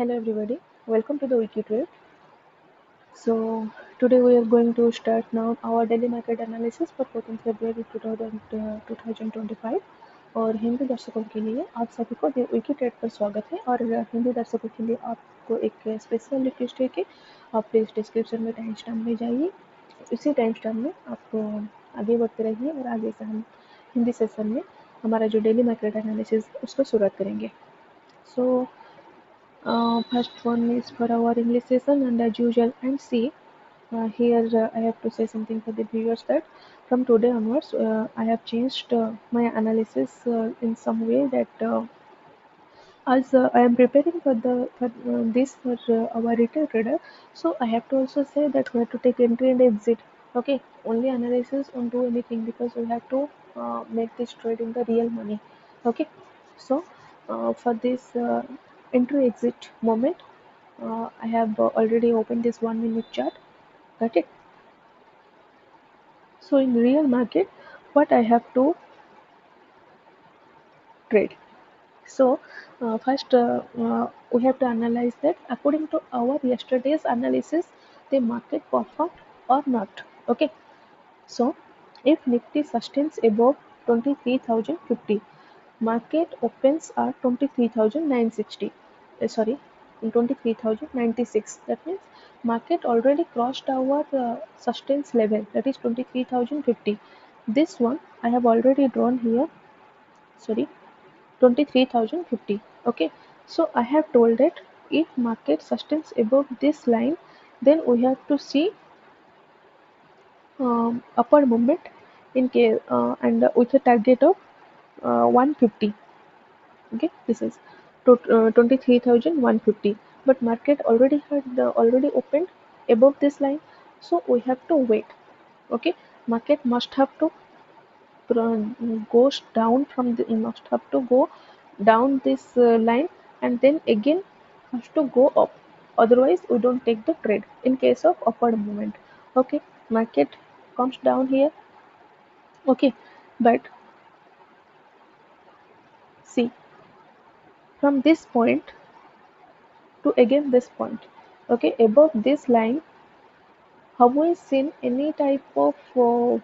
Hello everybody, welcome to the WikiTrade. So today we are going to start now our daily market analysis for 14 फरवरी 2025 और हिंदी दर्शकों के लिए आप सभी को विकी ट्रेड पर स्वागत है। और हिंदी दर्शकों के लिए आपको एक स्पेशल रिक्वेस्ट है कि आप प्लीज़ डिस्क्रिप्शन में टाइम स्टैम्प में जाइए, उसी टाइम स्टैम्प में आप आगे बढ़ते रहिए और आगे से हम हिंदी सेशन में हमारा जो डेली मार्केट एनालिसिस उसको शुरुआत करेंगे। सो first one is for our English session, and as usual, and see here I have to say something for the viewers that from today onwards I have changed my analysis in some way that as I am preparing for this for our retail trader, so I have to also say that we have to take entry and exit. Okay, only analysis won't do anything because we have to make this trade in the real money. Okay, so for this entry exit moment, I have already opened this 1 minute chart. Got it? So in real market, what I have to trade. So first we have to analyze that according to our yesterday's analysis, the market performed or not. Okay. So if Nifty sustains above 23,050, market opens at 23,960. Sorry, 23,096. That means market already crossed our sustains level, that is 23,050. This one I have already drawn here. Sorry, 23,050. Okay, so I have told that if market sustains above this line, then we have to see upward movement in case and with a target of 150. Okay, this is 23,150, but market already had already opened above this line, so we have to wait. Okay, market must have to goes down from the must have to go down this line and then again has to go up, otherwise we don't take the trade in case of upward movement. Okay, market comes down here. Okay, but see, from this point to again this point, okay, above this line, have we seen any type of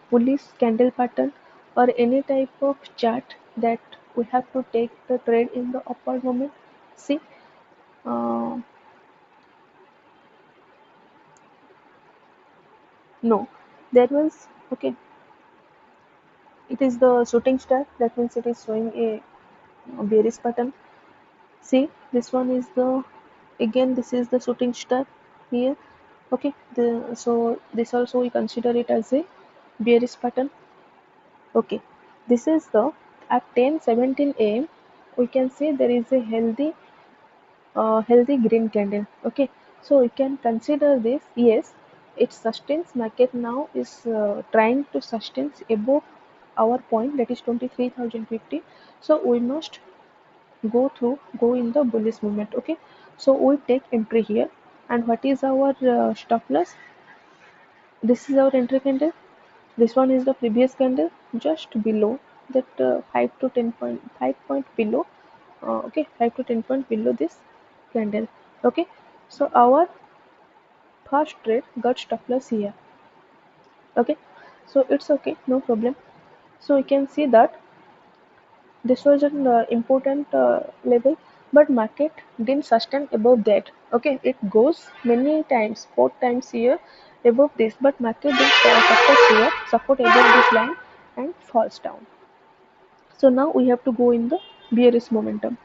bullish candle pattern or any type of chart that we have to take the trade in the upward moment? See, uh, no, there was, okay, it is the shooting star, that means it is showing a bearish pattern. See, this one is the, again this is the shooting star here. Okay, so this also we consider it as a bearish pattern. Okay, this is the, at 10:17 a.m. we can see there is a healthy green candle. Okay, so we can consider this, yes, it sustains. Market now is trying to sustain above our point, that is 23,050. So we must go in the bullish movement. Okay, so we take entry here, and what is our stop loss? This is our entry candle. This one is the previous candle just below that 5 to 10 point 5 point below. Okay, 5 to 10 point below this candle. Okay, so our first trade got stop loss here. Okay, so it's okay, no problem. So you can see that this was an important level, but market didn't sustain above that. Okay, it goes many times, 4 times here above this, but market didn't support here, support above this line, and falls down. So now we have to go in the bearish momentum.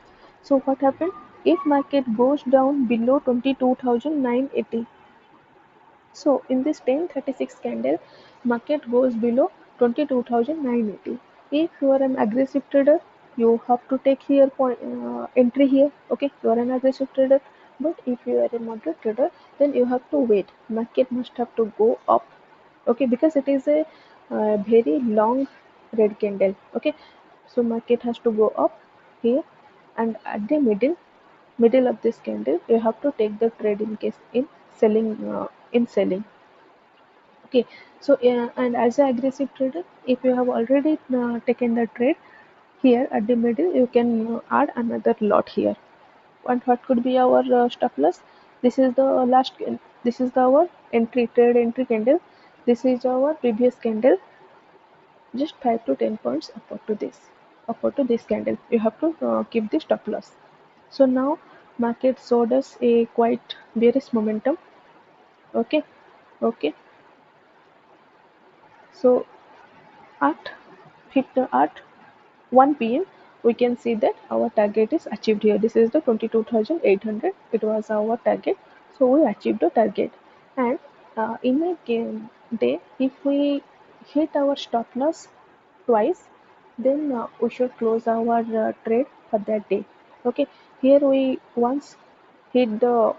So what happened? If market goes down below 22,980, so in this 10:36 candle, market goes below 22,980. If you are an aggressive trader, you have to take here entry here. Okay, you are an aggressive trader. But if you are a moderate trader, then you have to wait. Market must have to go up. Okay, because it is a very long red candle. Okay, so market has to go up here, and at the middle of this candle, you have to take the trade in case in selling. Okay, so and as an aggressive trader, if you have already taken the trade here at the middle, you can add another lot here. and what could be our stop loss? This is the last, this is our entry, trade entry candle. This is our previous candle, just 5 to 10 points upward to this candle. You have to keep the stop loss. So now market showed us a quite bearish momentum. Okay, okay. So at at 1 p.m. we can see that our target is achieved here. This is the 22,800. It was our target, so we achieved the target. And in a day, if we hit our stop loss twice, then we should close our trade for that day. Okay, here hit the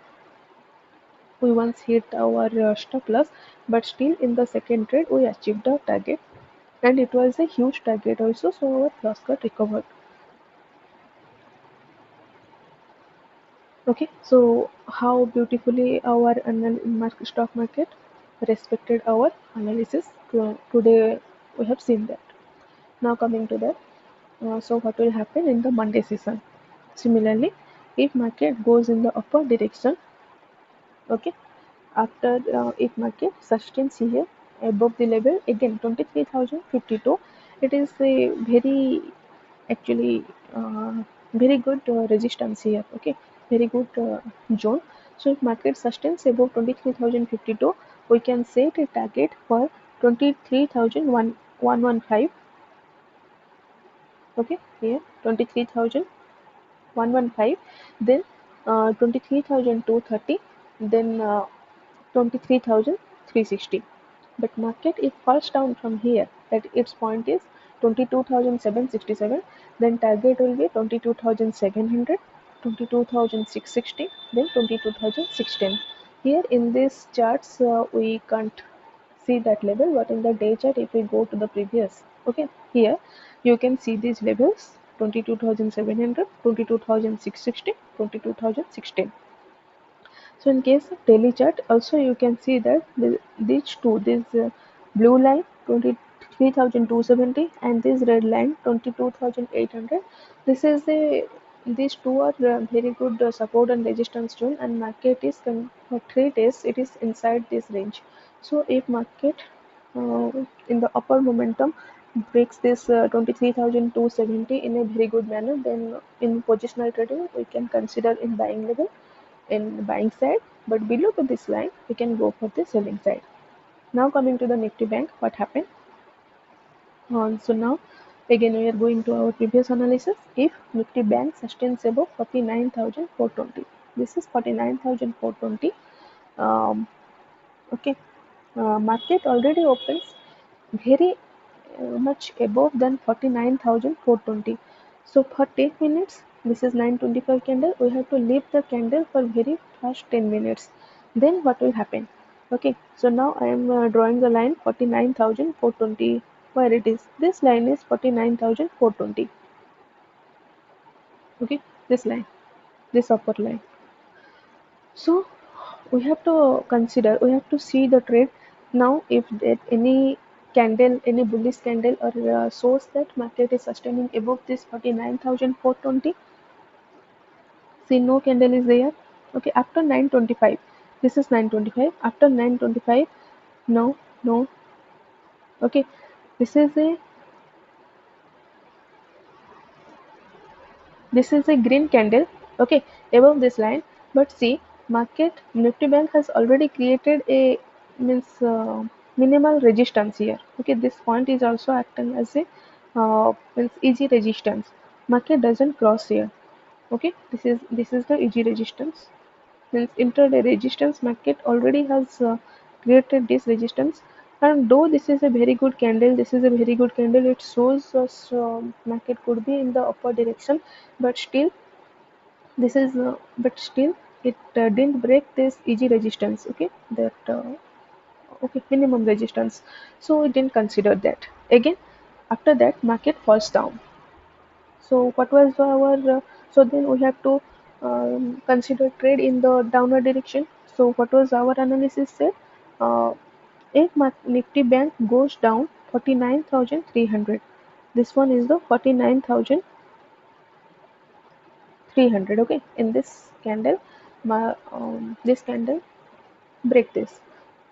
we once hit our stop loss, but still in the second trade we achieved the target, and it was a huge target also, so our loss got recovered. Okay, so how beautifully our stock market respected our analysis. Today we have seen that. Now coming to that, so what will happen in the Monday session? Similarly, if market goes in the upper direction, okay, after if market sustains here above the level again 23,052, it is a very actually very good resistance here. Okay, very good zone. So if market sustains above 23,052, we can set a target for 23,115. Okay, here 23,115, then 23,230, then 23,360. But market if falls down from here, at its point is 22,767, then target will be 22,700, 22,660, then 22,610. Here in these charts we can't see that level, but in the day chart if we go to the previous, okay, here you can see these levels: 22,700, 22,660, 22,610. So in case of daily chart, also you can see that these two, this blue line 23,270 and this red line 22,800. This is the these two are very good support and resistance zone, and market is for 3 days it is inside this range. So if market uh, in the upper momentum breaks this 23,270 in a very good manner, then in positional trading we can consider in buying level in buying side, but below to this line we can go for the selling side. Now coming to the Nifty Bank, what happened? So now again we are going to our previous analysis. If Nifty Bank sustains above 49,420, this is 49,420. Um, okay, market already opens very much above than 49,420. So for 10 minutes, this is 925 candle, we have to leave the candle for very first 10 minutes. Then what will happen? Okay, so now I am drawing the line 49,420, where it is. This line is 49,420. Okay, this line, this upper line. So we have to consider, we have to see the trade. Now if that any candle, any bullish candle or shows that market is sustaining above this 49,420, see no candle is there. Okay, after 925, this is 925, after 925, no, no. Okay, this is a green candle, okay, above this line. But see, market Nifty Bank has already created a means minimal resistance here. Okay, this point is also acting as a means easy resistance. Market doesn't cross here. Okay, this is the easy resistance, means intraday resistance. Market already has created this resistance, and though this is a very good candle, it shows us market could be in the upper direction, but still but still it didn't break this easy resistance. Okay, that okay, minimum resistance, so we didn't consider that. Again, after that market falls down. So what was our so then we have to consider trade in the downward direction. So what was our analysis said? uh, if Nifty Bank goes down 49,300, this one is the 49,300. 300. Okay, in this candle, this candle break this,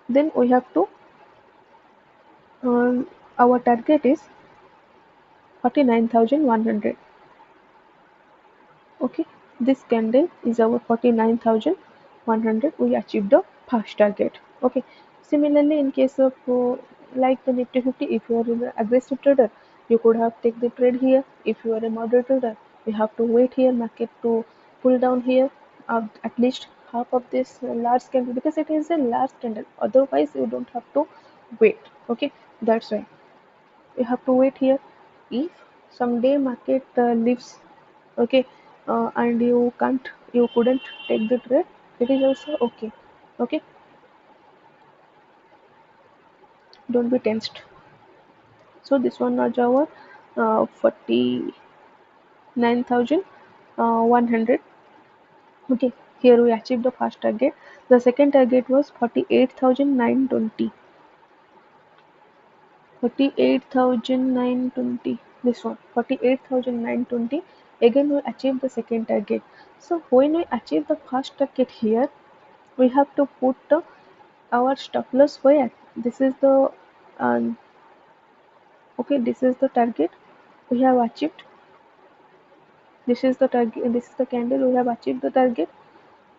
then we have to our target is 49,100. Okay, this candle is our 49,100. We achieved the first target. Okay, similarly in case of like the Nifty 50, if you are an aggressive trader, you could have take the trade here. If you are a moderate trader, you have to wait here market to pull down here at least half of this large candle, because it is a large candle, otherwise you don't have to wait. Okay, that's why you have to wait here. If someday market leaves, okay, and you couldn't take the trade, it is also okay. Okay, don't be tensed. So this one was our 49,100. Okay, here we achieved the first target. The second target was 48,920. 48,920. This one 48,920. Again we achieved the second target. So when we achieve the first target here, we have to put our stop loss where this is the um, okay, this is the target we have achieved. This is the target, this is the candle we have achieved the target.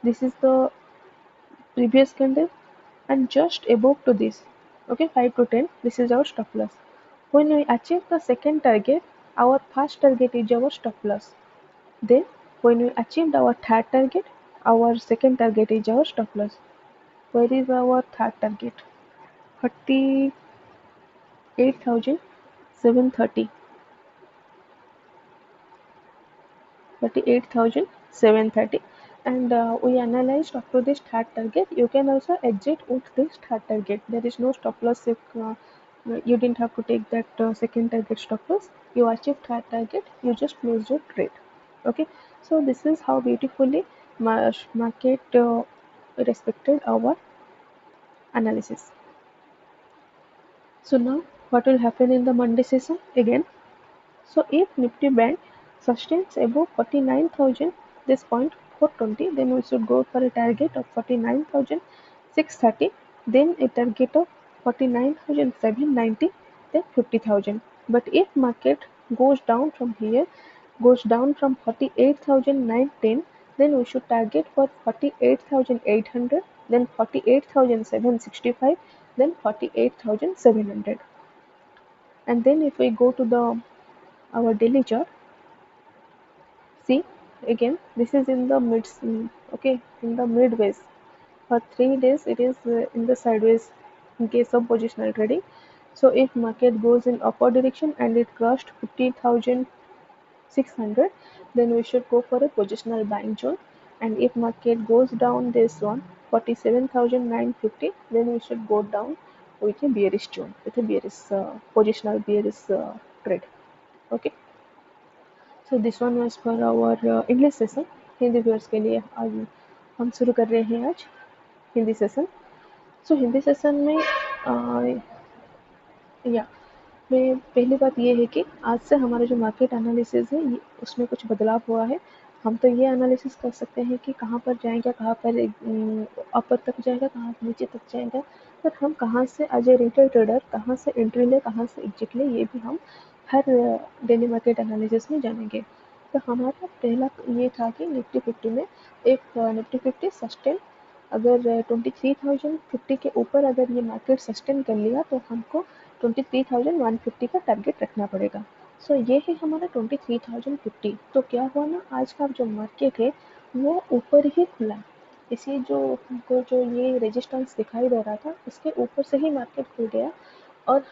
This is the previous candle, and just above to this, okay, 5 to 10, this is our stop loss. When we achieve the second target, our first target is our stop loss. Then when we achieved our third target, our second target is our stop loss. Where is our third target? 38,730. 38,730. And we analyzed up to this third target. You can also exit with this third target. There is no stop loss if you didn't have to take that second target stop loss. You achieve third target, you just close your trade. Okay, so this is how beautifully market respected our analysis. So now what will happen in the Monday session again? So if Nifty Bank sustains above 49,000, this point 420, then we should go for a target of 49,630, then a target of 49,790, then 50,000. But if market goes down from here, goes down from 48,910, then we should target for 48,800, then 48,765, then 48,700. And then if we go to the our daily chart, see again this is in the okay, in the midways. For 3 days it is in the sideways in case of positional trading. So if market goes in upward direction and it crossed 50,600, then we should go for a positional buying zone. And if market goes down this one 47,950, then we should go down with a bearish zone, with a bearish positional bearish trade. Okay, so this one was for our English session. Hindi viewers के लिए आज हम शुरू कर रहे हैं आज Hindi session. So Hindi session में या में पहली बात ये है कि आज से हमारा जो मार्केट एनालिसिस है ये उसमें कुछ बदलाव हुआ है. हम तो ये एनालिसिस कर सकते हैं कि कहाँ पर जाएगा, कहाँ पर अपर तक जाएगा, कहाँ नीचे तक जाएगा, पर हम कहाँ से एज ए रिटेल ट्रेडर कहाँ से एंट्री ले, कहाँ से एग्जिट ले, ये भी हम हर डेली मार्केट एनालिसिस में जानेंगे. तो हमारा पहला ये था कि निफ्टी 50 में एक निफ्टी 50 सस्टेन अगर 23,050 के ऊपर अगर ये मार्केट सस्टेन कर लिया तो हमको 23,150 का टारगेट रखना पड़ेगा. सो ये है हमारा 23,050. तो क्या हुआ ना, आज का जो मार्केट है वो ऊपर ही खुला. इसी जो हमको जो ये रेजिस्टेंस दिखाई दे रहा था इसके ऊपर से ही मार्केट खुल गया. और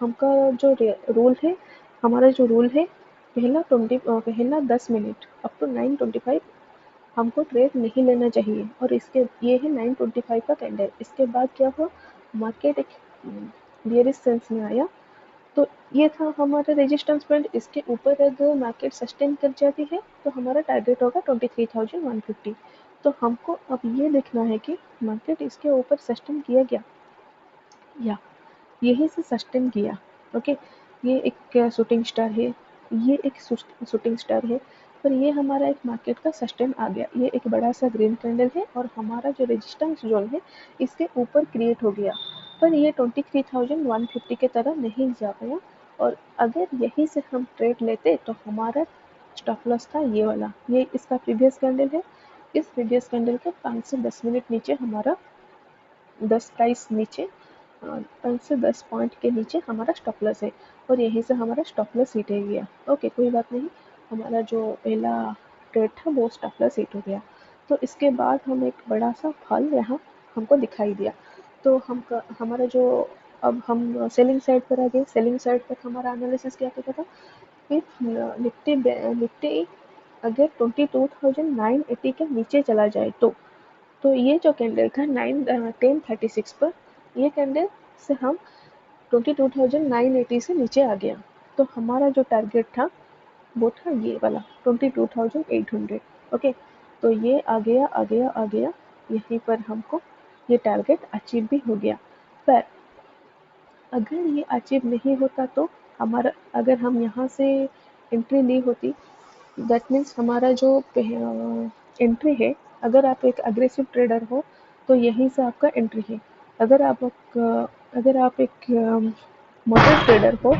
हमका जो रूल है, हमारा जो रूल है, पहला 10 मिनट अप टू 9:25 हमको ट्रेड नहीं लेना चाहिए. और इसके ये है 9:25 का कैंडल. इसके बाद क्या हुआ, मार्केट एक बियरिश सेंस में आया. तो ये था हमारा रेजिस्टेंस पॉइंट. इसके ऊपर अगर मार्केट सस्टेन कर जाती है तो हमारा टारगेट होगा 23,150. तो हमको अब ये देखना है कि मार्केट इसके ऊपर सस्टेन किया गया या यहीं से सस्टेन किया. ओके, ये एक शूटिंग स्टार है, ये एक शूटिंग स्टार है. पर ये हमारा एक मार्केट का सस्टेन आ गया, ये एक बड़ा सा ग्रीन कैंडल है और हमारा जो रेजिस्टेंस जोन है इसके ऊपर क्रिएट हो गया, पर ये 23,150 के तरह नहीं जा पाया। और अगर यहीं से हम ट्रेड लेते तो हमारा स्टॉप लॉस था ये वाला, ये इसका प्रीवियस कैंडल है, इस प्रीवियस कैंडल के 5 से 10 मिनट नीचे हमारा 10 प्राइस नीचे 5 से 10 पॉइंट के नीचे हमारा स्टॉप लॉस है और यहीं से हमारा स्टॉप लॉस हिट हो गया। ओके, कोई बात नहीं, हमारा जो पहला ट्रेड था वो स्टॉप लॉस हिट हो गया। तो इसके बाद हम एक बड़ा सा फॉल यहाँ हमको दिखाई दिया। तो हमारा जो अब हम सेलिंग साइड पर आ गए, सेलिंग साइड पर हमारा एनालिसिस क्या कहता था, इफ निफ्टी अगर 22,980 के नीचे चला जाए तो ये जो कैंडल था 1036 पर, ये कैंडल से हम 22,980 से नीचे आ गया, तो हमारा जो टारगेट था वो था ये वाला 22,800। ओके, तो ये आ गया आ गया आ गया, यहीं पर हमको ये टारगेट अचीव भी हो गया। पर अगर ये अचीव नहीं होता तो हमारा, अगर हम यहाँ से एंट्री ली होती, दैट मीन्स हमारा जो एंट्री है, अगर आप एक अग्रेसिव ट्रेडर हो तो यहीं से आपका एंट्री है। अगर आप एक मॉडरेट ट्रेडर हो,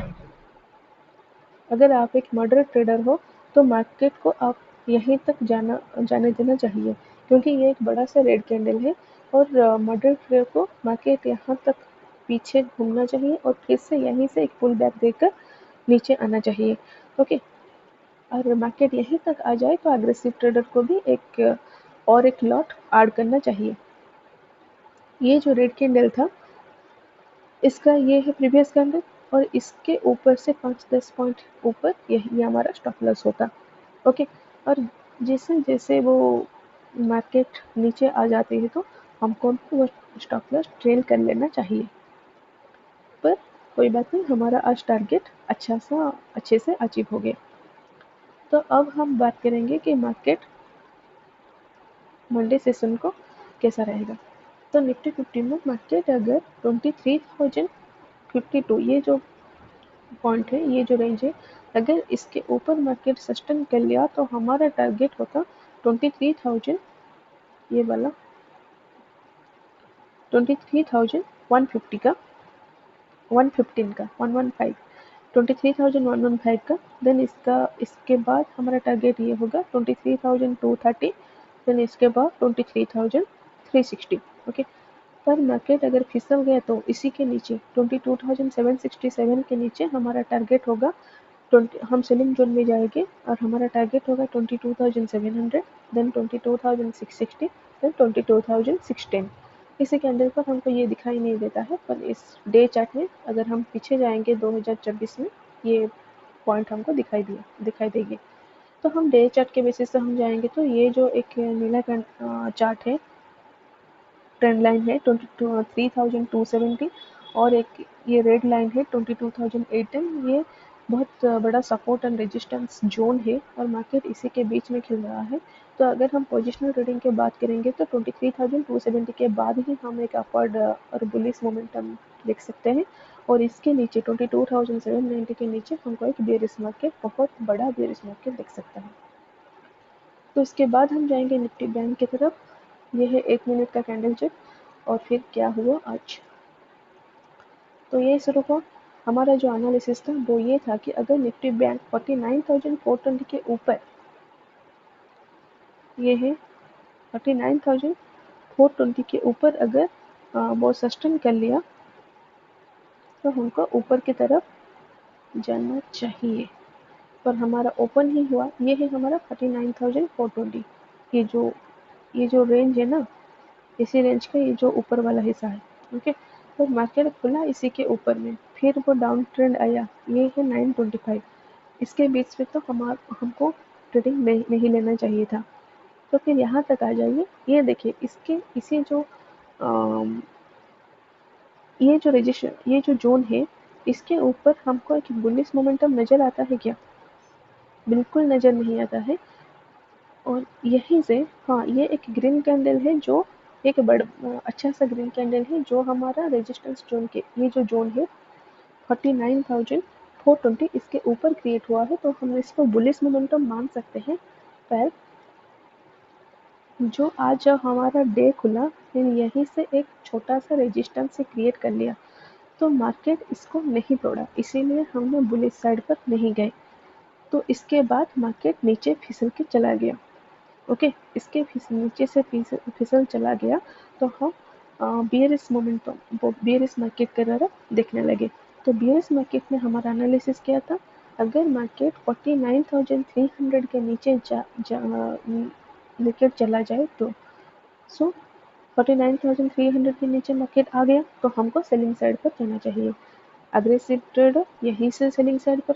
अगर आप एक मॉडरेट ट्रेडर हो तो मार्केट को आप यहीं तक जाने देना चाहिए, क्योंकि ये एक बड़ा सा रेड कैंडल है और मॉडरेट ट्रेडर को मार्केट यहाँ तक पीछे घूमना चाहिए और फिर से यहीं से एक पुल बैक देकर नीचे आना चाहिए। ओके, और मार्केट यहीं तक आ जाए तो अग्रेसिव ट्रेडर को भी एक लॉट ऐड करना चाहिए। ये जो रेड कैंडल था इसका ये है प्रीवियस कैंडल और इसके ऊपर से 5-10 पॉइंट ऊपर यही हमारा स्टॉप लॉस होता। ओके, और जैसे जैसे वो मार्केट नीचे आ जाती है तो हमको वो स्टॉप लॉस ट्रेल कर लेना चाहिए। पर कोई बात नहीं, हमारा आज टारगेट अच्छे से अचीव हो गया। तो अब हम बात करेंगे कि मार्केट मंडे सेशन को कैसा रहेगा। तो निफ्टी 50 में मार्केट अगर 23,052, ये जो पॉइंट है, ये जो रेंज है, अगर इसके ऊपर मार्केट सस्टेन कर लिया तो हमारा टारगेट होता 23,000, ये वाला 23,150 का, 115 का, 115, 23,115 का। देन इसके बाद हमारा टारगेट ये होगा 23,230, देन इसके बाद 23,360। ओके, पर मार्केट अगर फिसल गया तो इसी के नीचे 22,767 के नीचे हमारा टारगेट होगा 20, हम सेलिंग जोन में जाएंगे और हमारा टारगेट होगा 22,700, देन 22,660, देन 22,610। इसी कैंडल पर हमको ये दिखाई नहीं देता है, पर इस डे चार्ट में अगर हम पीछे जाएंगे 2024 में ये पॉइंट हमको दिखाई देगी। तो हम डे चार्ट के बेसिस से हम जाएंगे तो ये जो एक नीला चार्ट है, ट्रेंड लाइन है 3,270 और एक ये रेड लाइन है 22,810, ये बहुत बड़ा सपोर्ट एंड रेजिस्टेंस जोन है और मार्केट इसी के बीच में खेल रहा है। तो अगर हम पोजिशनल ट्रेडिंग की बात करेंगे तो 23,270 के बाद ही हम एक अपवर्ड और बुलिश मोमेंटम देख सकते हैं और इसके नीचे 22,790 के नीचे हमको एक बेरिश मार्केट, बहुत बड़ा बेरिश मार्केट दिख सकता है। तो इसके बाद हम जाएंगे निफ्टी बैंक की तरफ। ये है 1 मिनट का कैंडल चेक और फिर क्या हुआ आज। तो ये शुरू हुआ हमारा जो एनालिसिस था वो ये था कि अगर निफ्टी बैंक 49,420 के ऊपर, ये है 49,420 के ऊपर अगर वो सस्टेन कर लिया तो हमको ऊपर की तरफ जाना चाहिए, पर हमारा ओपन ही हुआ, ये है हमारा 49,420। ये जो रेंज है ना, इसी रेंज का ये जो ऊपर वाला हिस्सा है। ओके, तो मार्केट खुला इसी के ऊपर में, फिर वो डाउन ट्रेंड आया, ये है 925, इसके बीच में तो हमको ट्रेडिंग नहीं लेना चाहिए था। तो फिर यहाँ तक आ जाइए, ये देखिए इसके इसी जो अम, ये जो जोन है इसके ऊपर हमको एक बुलिश मोमेंटम नजर आता है क्या? बिल्कुल नजर नहीं आता है। और यहीं से, हाँ, ये एक ग्रीन कैंडल है जो एक अच्छा सा ग्रीन कैंडल है जो हमारा रेजिस्टेंस जोन के, ये जो जोन है 49,420 इसके ऊपर क्रिएट हुआ है, तो हम इसको बुलिश मोमेंटम मान सकते हैं। पैर जो आज जब हमारा डे खुला फिर यहीं से एक छोटा सा रेजिस्टेंस से क्रिएट कर लिया, तो मार्केट इसको नहीं तोड़ा, इसीलिए हमने बुलिश साइड पर नहीं गए। तो इसके बाद मार्केट नीचे फिसल के चला गया। ओके, इसके नीचे से फिसल चला गया, तो हम बियरिश मोमेंटम वो बियरिश मार्केट की तरफ देखने लगे। तो बियरिश मार्केट में हमारा एनालिसिस क्या था, अगर मार्केट 49,300 के नीचे लेकर चला जाए तो सो 49,300 के नीचे मार्केट आ गया तो हमको सेलिंग साइड पर जाना चाहिए। अग्रेसिव ट्रेडर यहीं से सेलिंग साइड पर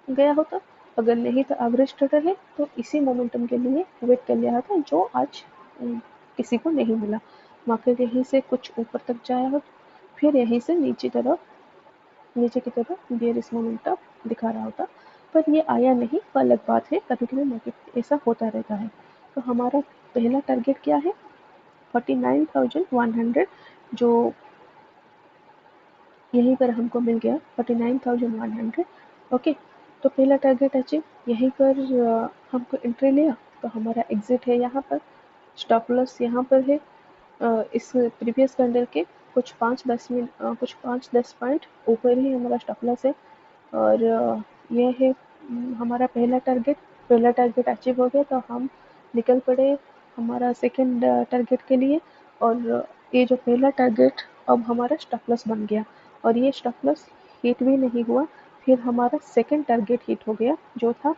गया होता, अगर नहीं तो एवरेज ट्रेडर है तो इसी मोमेंटम के लिए वेट कर लिया था जो आज किसी को नहीं मिला। मार्केट यहीं से कुछ ऊपर तक जाया हो, फिर यहीं से नीचे की तरफ बेयरिश मोमेंटम दिखा रहा होता, पर ये आया नहीं, वो अलग बात है, कभी कभी मार्केट ऐसा होता रहता है। तो हमारा पहला टारगेट क्या है, 49,100, जो यहीं पर हमको मिल गया 49,100। ओके, तो पहला टारगेट अचीव, यहीं पर हमको एंट्री लिया, तो हमारा एग्जिट है यहाँ पर, स्टॉप लॉस यहाँ पर है। इस प्रीवियस कैंडल के कुछ 5-10 पॉइंट ऊपर ही हमारा स्टॉप लॉस है, और यह है हमारा पहला टारगेट अचीव हो गया, तो हम निकल पड़े हमारा सेकंड टारगेट के लिए। और ये जो पहला टारगेट अब हमारा स्टॉप लॉस बन गया, और ये स्टॉप लॉस हिट भी नहीं हुआ, फिर हमारा सेकंड टारगेट हिट हो गया जो था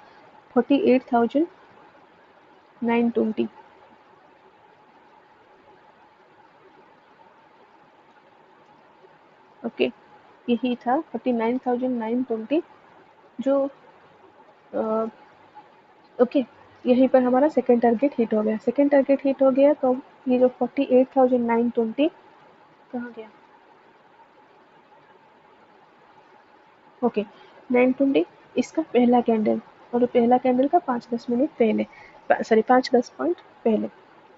48,920। ओके, यही था 49,920 जो ओके, यहीं पर हमारा सेकंड टारगेट हिट हो गया। सेकंड टारगेट हिट हो गया तो ये जो 48,920 कहाँ गया, ओके, 920 इसका पहला कैंडल, और पहला कैंडल का 5-10 मिनट पहले, सॉरी 5-10 पॉइंट पहले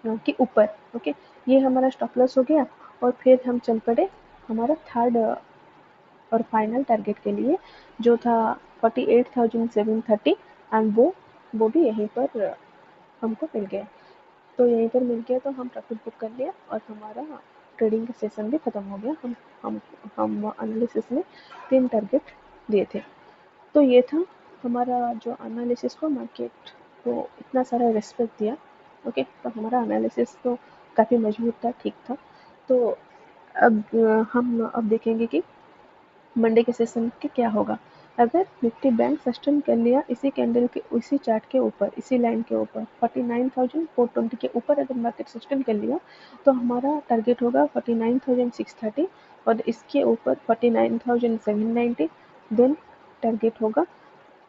के ऊपर। ओके, ये हमारा स्टॉप लॉस हो गया, और फिर हम चल पड़े हमारा थर्ड और फाइनल टारगेट के लिए जो था 48,730, एंड वो भी यहीं पर हमको मिल गया। तो यहीं पर मिल गया तो हम प्रॉफिट बुक कर लिया, और हमारा ट्रेडिंग का सेशन भी खत्म हो गया। हम एनालिसिस में 3 टारगेट दिए थे। तो ये था हमारा जो एनालिसिस को मार्केट को इतना सारा रिस्पेक्ट दिया। ओके, तो हमारा एनालिसिस तो काफ़ी मजबूत था, ठीक था। तो अब हम अब देखेंगे कि मंडे के सेशन के क्या होगा। अगर निफ्टी बैंक सस्टेन कर लिया इसी कैंडल के इसी चार्ट के ऊपर, इसी लाइन के ऊपर 49,420 के ऊपर अगर मार्केट सस्टेन कर लिया, तो हमारा टारगेट होगा 49,630, और इसके ऊपर 49,790, देन टारगेट होगा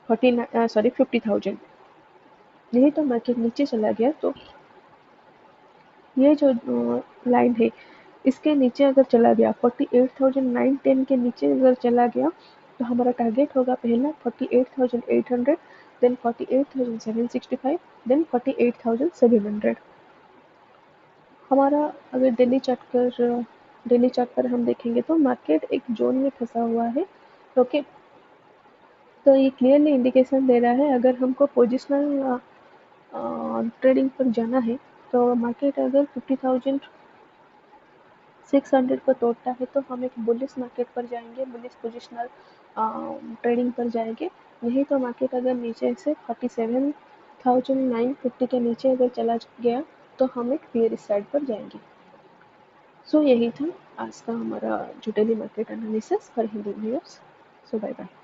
50,000। नहीं तो मार्केट नीचे चला गया तो ये जो लाइन है इसके नीचे अगर चला गया 48,910 के नीचे अगर चला गया, तो हमारा टारगेट होगा पहला 48,800, देन 48,765, देन 48,700। हमारा अगर डेली चार्ट पर हम देखेंगे तो मार्केट एक जोन में फंसा हुआ है। ओके, तो ये क्लियरली इंडिकेशन दे रहा है अगर हमको पोजिशनल ट्रेडिंग पर जाना है, तो मार्केट अगर 50,600 को तोड़ता है तो हम एक बुलिश मार्केट पर जाएंगे, बुलिश पोजिशनल ट्रेडिंग पर जाएंगे। नहीं तो मार्केट अगर नीचे से 47,950 के नीचे अगर चला गया तो हम एक बेयरिश साइड पर जाएंगे। सो यही था आज का हमारा जो daily market analysis for Hindi viewers. So bye bye.